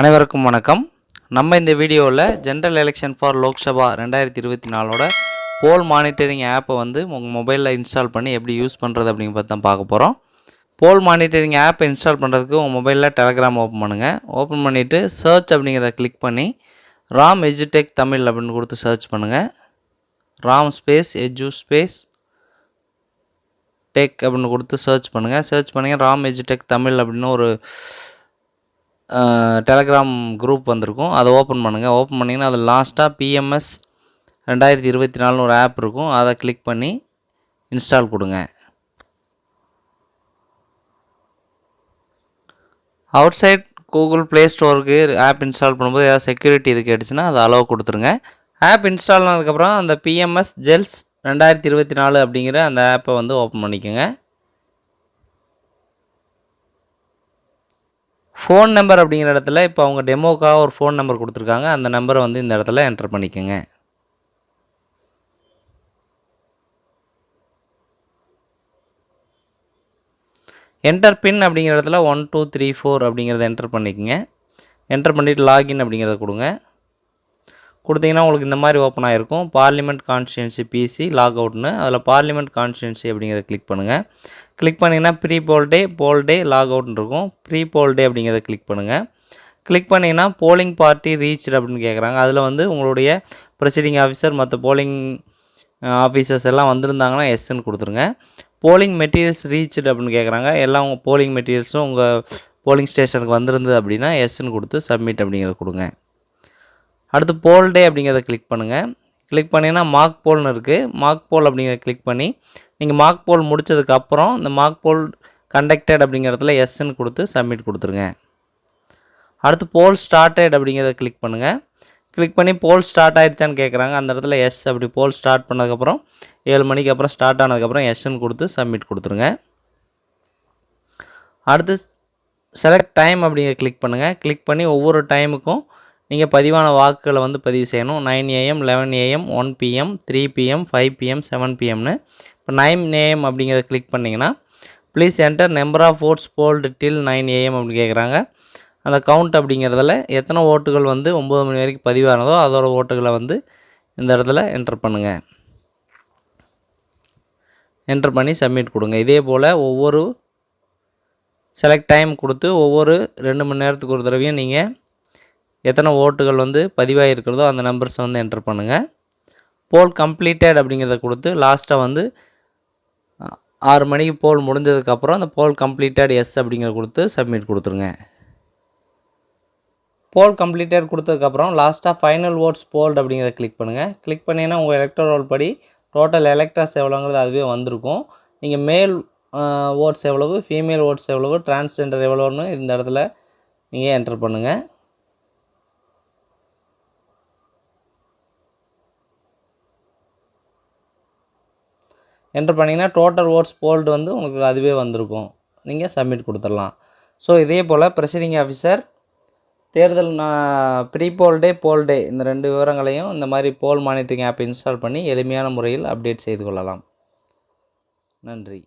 அனைவருக்கும் வணக்கம். நம்ம இந்த வீடியோவில் ஜென்ரல் எலெக்ஷன் ஃபார் லோக்சபா 2024ஓட போல் மானிட்டரிங் ஆப்பை வந்து உங்கள் மொபைலில் இன்ஸ்டால் பண்ணி எப்படி யூஸ் பண்ணுறது அப்படிங்க பார்த்து தான் பார்க்க போகிறோம். போல் மானிட்டரிங் ஆப்பை இன்ஸ்டால் பண்ணுறதுக்கு உங்கள் மொபைலில் டெலகிராம் ஓப்பன் பண்ணுங்கள். ஓப்பன் பண்ணிவிட்டு சர்ச் அப்படிங்கிறத கிளிக் பண்ணி ராம் எஜுடெக் தமிழ் அப்படின்னு கொடுத்து சர்ச் பண்ணுங்கள். ராம் ஸ்பேஸ் எஜு ஸ்பேஸ் டெக் அப்படின்னு கொடுத்து சர்ச் பண்ணுங்கள். சர்ச் பண்ணிங்க ராம் எஜுடெக் தமிழ் அப்படின்னு ஒரு டெலகிராம் குரூப் வந்திருக்கும். அதை ஓப்பன் பண்ணுங்கள். ஓப்பன் பண்ணிங்கன்னா அது லாஸ்ட்டாக PMS 2024 ஒரு ஆப் இருக்கும். அதை கிளிக் பண்ணி இன்ஸ்டால் கொடுங்க. அவுட் சைட் கூகுள் ப்ளே ஸ்டோருக்கு ஆப் இன்ஸ்டால் பண்ணும்போது ஏதாவது செக்யூரிட்டி இது கேட்டுச்சுன்னா அதை அலோவ் கொடுத்துருங்க. ஆப் இன்ஸ்டால் ஆனதுக்கப்புறம் அந்த PMS ஜெல்ஸ் 2024 அப்படிங்கிற அந்த ஆப்பை வந்து ஓப்பன் பண்ணிக்கோங்க. ஃபோன் நம்பர் அப்படிங்கிற இடத்துல இப்போ அவங்க டெமோக்காக ஒரு ஃபோன் நம்பர் கொடுத்துருக்காங்க. அந்த நம்பரை வந்து இந்த இடத்துல என்டர் பண்ணிக்கோங்க. என்டர் பின் அப்படிங்கிற இடத்துல 1 2 3 4 அப்படிங்கிறத என்டர் பண்ணிக்கோங்க. என்டர் பண்ணிவிட்டு லாகின் அப்படிங்கிறத கொடுங்க. கொடுத்தீங்கன்னா உங்களுக்கு இந்த மாதிரி ஓப்பன் ஆகிருக்கும். பார்லிமெண்ட் கான்ஸ்டியூன்சி PC லாக் அவுட்னு அதில் பார்லிமெண்ட் கான்ஸ்டியூன்சி அப்படிங்கிறத கிளிக் பண்ணுங்கள். கிளிக் பண்ணிங்கன்னா ப்ரீ போல் டே லாக் அவுட்னு இருக்கும். ப்ரீ போல் டே அப்படிங்கிறத கிளிக் பண்ணுங்கள். கிளிக் பண்ணிங்கன்னா போலிங் பார்ட்டி ரீச்டு அப்படின்னு கேட்குறாங்க. அதில் வந்து உங்களுடைய ப்ரெசிடிங் ஆஃபீஸர் மற்ற போலிங் ஆஃபீஸர்ஸ் எல்லாம் வந்திருந்தாங்கன்னா எஸ்ன்னு கொடுத்துருங்க. போலிங் மெட்டீரியல்ஸ் ரீச்டு அப்படின்னு கேட்குறாங்க. எல்லாம் உங்கள் போலிங் மெட்டீரியல்ஸும் உங்கள் போலிங் ஸ்டேஷனுக்கு வந்திருந்தது அப்படின்னா எஸ்ன்னு கொடுத்து சப்மிட் அப்படிங்கிறத கொடுங்க. அடுத்து போல் டே அப்படிங்கிறத கிளிக் பண்ணுங்கள். கிளிக் பண்ணிங்கன்னா மார்க் போல்னு இருக்குது. மார்க் போல் அப்படிங்கிறத கிளிக் பண்ணி நீங்கள் மார்க் போல் முடித்ததுக்கப்புறம் இந்த மார்க் போல் கண்டக்டட் அப்படிங்கிறதுல எஸ்ன்னு கொடுத்து சப்மிட் கொடுத்துருங்க. அடுத்து போல் ஸ்டார்டட் அப்படிங்கிறத கிளிக் பண்ணுங்கள். கிளிக் பண்ணி போல் ஸ்டார்ட் ஆகிடுச்சான்னு கேட்குறாங்க. அந்த இடத்துல எஸ் அப்படி போல் ஸ்டார்ட் பண்ணதுக்கப்புறம் 7 மணிக்கு அப்புறம் ஸ்டார்ட் ஆனதுக்கப்புறம் எஸ்ன்னு கொடுத்து சப்மிட் கொடுத்துருங்க. அடுத்து செலக்ட் டைம் அப்படிங்கிற கிளிக் பண்ணுங்கள். கிளிக் பண்ணி ஒவ்வொரு டைமுக்கும் நீங்கள் பதிவான வாக்குகளை வந்து பதிவு செய்யணும். 9 AM 11 AM 1 PM 3 PM 5 PM 7 PMனு. இப்போ 9 AM அப்படிங்கிறத கிளிக் பண்ணிங்கன்னா please enter number of votes polled till 9 AM அப்படின்னு கேட்குறாங்க. அந்த கவுண்ட் அப்படிங்கிறதுல எத்தனை ஓட்டுகள் வந்து 9 மணி வரைக்கும் பதிவானதோ அதோட ஓட்டுகளை வந்து இந்த இடத்துல என்டர் பண்ணுங்கள். என்டர் பண்ணி சப்மிட் கொடுங்க. இதே போல் ஒவ்வொரு செலக்ட் டைம் கொடுத்து ஒவ்வொரு 2 மணி நேரத்துக்கு ஒரு தடவையும் நீங்கள் எத்தனை ஓட்டுகள் வந்து பதிவாகிருக்கிறதோ அந்த நம்பர்ஸை வந்து என்டர் பண்ணுங்கள். போல் கம்ப்ளீட்டட் அப்படிங்கிறத கொடுத்து லாஸ்ட்டாக வந்து 6 மணிக்கு போல் முடிஞ்சதுக்கப்புறம் அந்த போல் கம்ப்ளீட்டட் எஸ் அப்படிங்கிறத கொடுத்து சப்மிட் கொடுத்துருங்க. போல் கம்ப்ளீட்டட் கொடுத்ததுக்கப்புறம் லாஸ்ட்டாக ஃபைனல் ஓட்ஸ் போல்டு அப்படிங்கிறத கிளிக் பண்ணுங்கள். கிளிக் பண்ணிங்கன்னா உங்கள் எலக்டோரல் படி டோட்டல் எலக்டர்ஸ் எவ்வளோங்கிறது அதுவே வந்திருக்கும். நீங்கள் மேல் ஓட்ஸ் எவ்வளவு, ஃபீமேல் ஓட்ஸ் எவ்வளவு, டிரான்ஸ்ஜெண்டர் எவ்வளோன்னு இந்த இடத்துல நீங்கள் என்டர் பண்ணுங்கள். என்டர் பண்ணிங்கன்னா டோட்டல் ஓட்ஸ் போல்டு வந்து உங்களுக்கு அதுவே வந்திருக்கும். நீங்கள் சப்மிட் கொடுத்துடலாம். ஸோ இதே போல் ப்ரெசிடிங் ஆஃபீஸர் தேர்தல் ப்ரீ போல் டே இந்த 2 விவரங்களையும் இந்த மாதிரி போல் மானிட்டரிங் ஆப் இன்ஸ்டால் பண்ணி எளிமையான முறையில் அப்டேட் செய்து கொள்ளலாம். நன்றி.